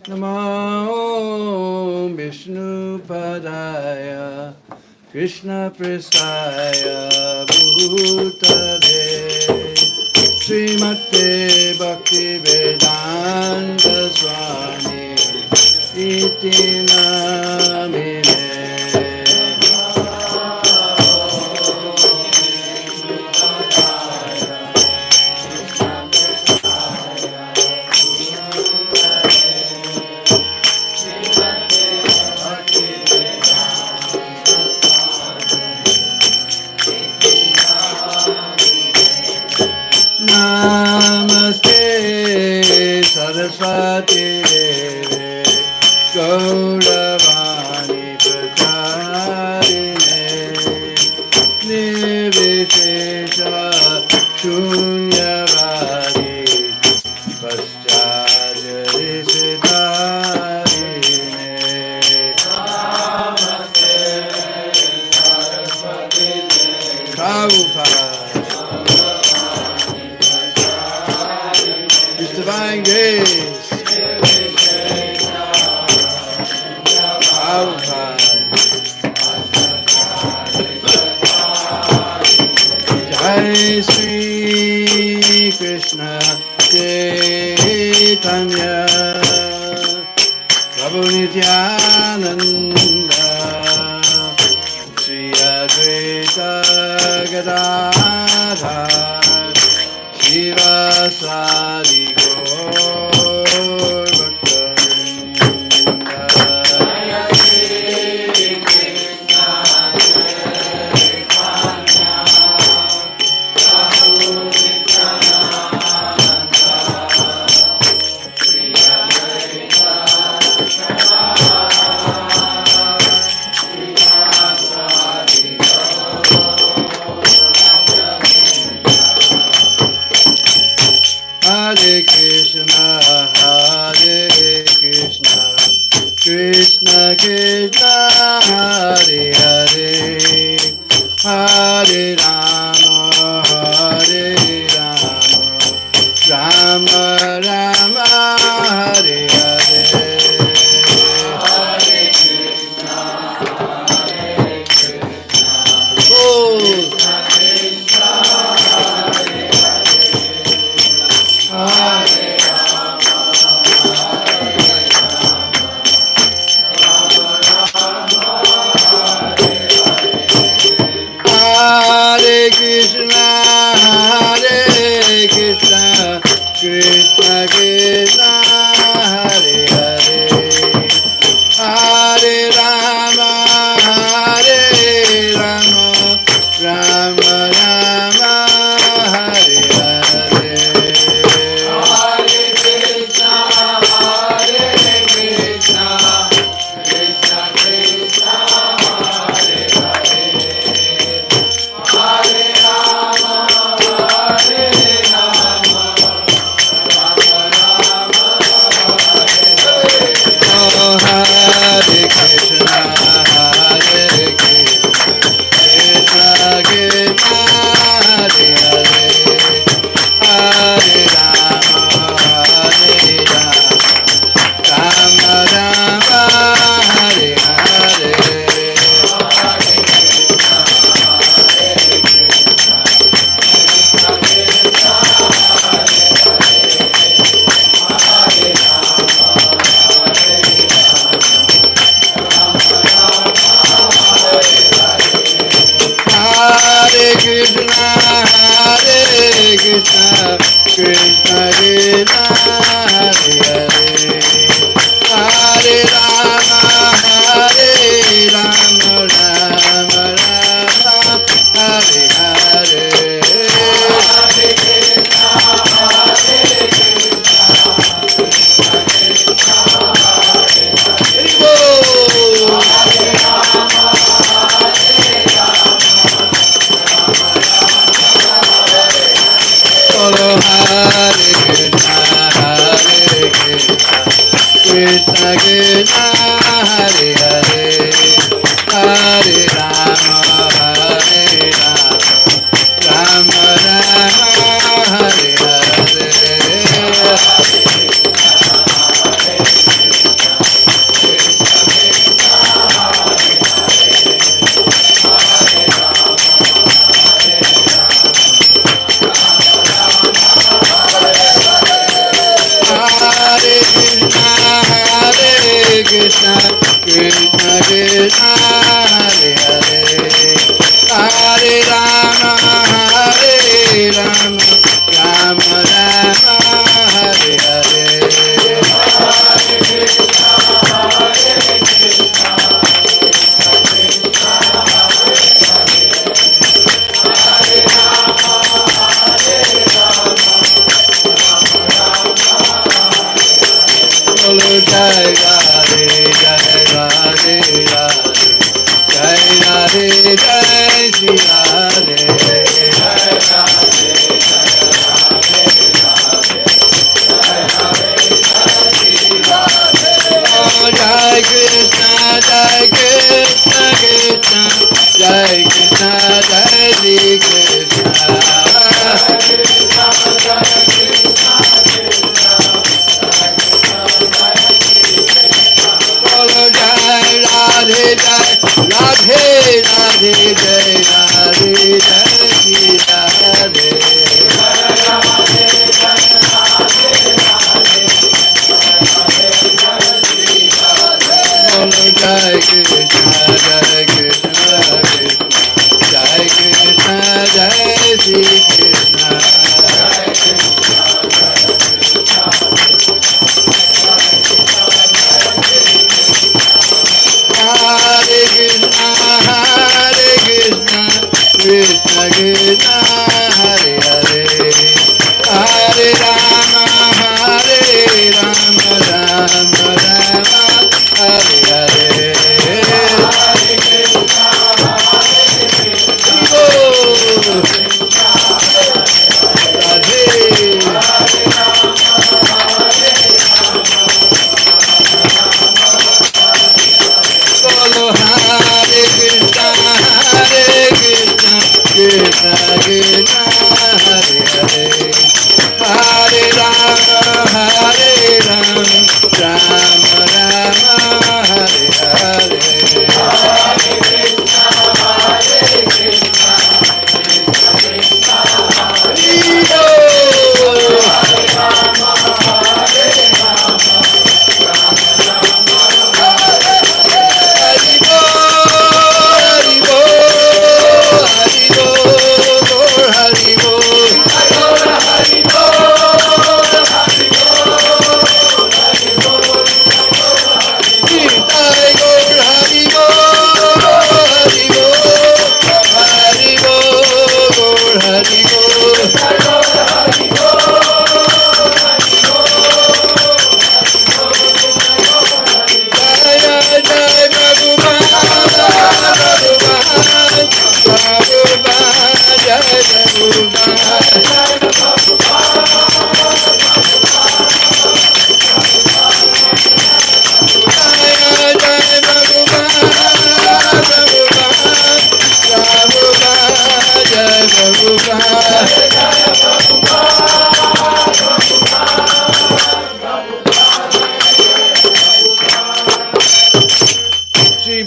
Namo Vishnu Padaya Krishna Prestaya Bhutale Srimate Bhakti Vedanta Swami Iti Namine. Namaste Saraswati Deve Gauravani Pracharine Nirvishesha Shunyavadi Pascharisitarine. Namaste Saraswati Deve Prabhupada. Divine grace. Jai Sri Krishna Chaitanya Prabhu Nityananda Sri Advaita Gadadhar Shiva Sadi Gaur Bhakta-vrinda. Jaya Shri Krishna Chaitanya Prabhu Nityananda Sri Advaita Gadadhar Shiva Sadi Hare Krishna, Krishna Krishna, Hare Hare, Hare Rama, Rama Rama, Hare Hare. Hare Krishna, oh. Krishna Krishna, Hare Hare, Hare Rama,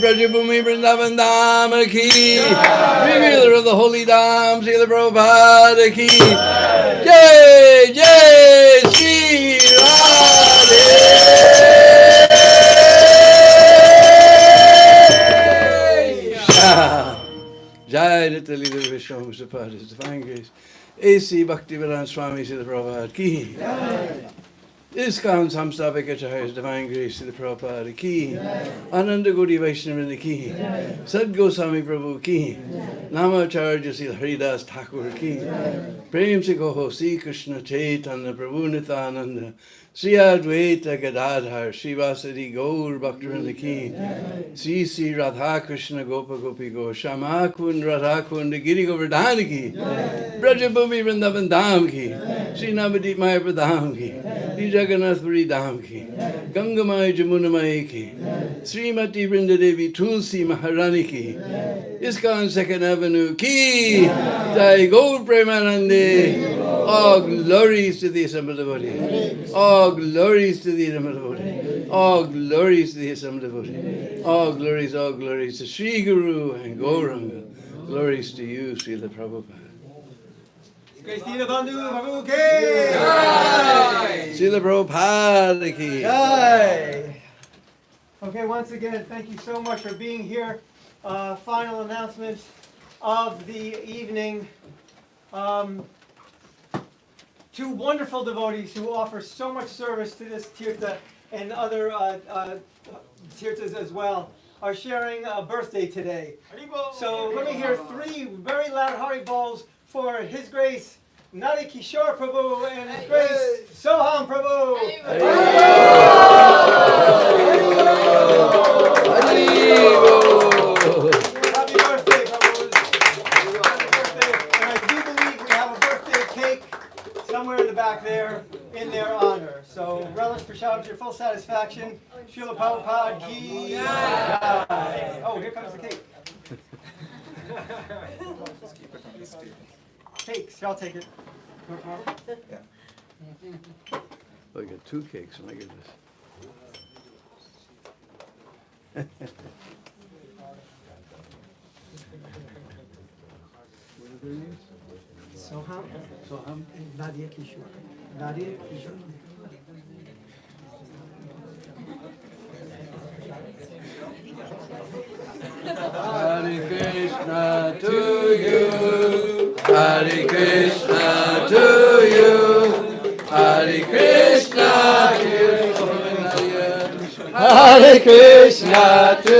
Brajabhumi Vrindavan Dham ki, revealer of the holy Dham, Srila Prabhupada ki, Jai Jai Sri Radhe. Jai Nitya Leela Vishnu Prabhupada, His Divine Grace. A.C. Bhaktivedanta Swami Srila Prabhupada ki. ISKCON Samstapaka Acharya, His Divine Grace Srila Prabhupada ki. Ananda Gaudiya Vaishnava ki. Sad Goswami Prabhu ki. Namacharya Srila Haridas Thakur ki. Prem se Goho Sri Krishna Chaitanya Prabhu Nityananda Sri Advaita Gadadhar Srivasadi Gaur Bhaktivinoda ki. Sri Sri Radha Krishna Gopa Gopi Go Shama Kund Radha Kund Giri Govardhan ki. Brajabhumi Vrindavan Dham ki. Sri Navadip Maya Pradham ki. Sri Jagannath Puri Dham ki. Gangamaya Jamunamaya ki. Srimati Vrindadevi Tulsi Maharani ki. ISKCON Second Avenue ki. Jai Gaur Premanande. All glories to the assembled devotee. All glories to the assembled devotee. All glories to the assembled devotee. All glories to Sri Guru and Gauranga. Glories to you, Srila Prabhupada.
Grace Deena Bandhu Prabhu ki.
Srila Prabhupada ki.
Jai. Okay, once again, thank you so much for being here. Final announcement of the evening. Two wonderful devotees who offer so much service to this tirtha and other tirthas as well are sharing a birthday today. So let me hear three very loud Hari Bols for His Grace Nadi Kishore Prabhu and His Grace Soham Prabhu. Happy birthday, Prabhu. Happy birthday. And I do believe we have a birthday cake somewhere in the back there in their honor. So relish prashad to your full satisfaction. Srila Prabhupada ki jai. Oh, here comes the cake. Cakes, y'all take it.
Oh, I got two cakes, my goodness. What are their names?
Soham
Soham.
and Nadia Kishore. Nadia Kishore.
Hare Krishna to you, Hare Krishna to you, Hare Krishna, Hare Krishna to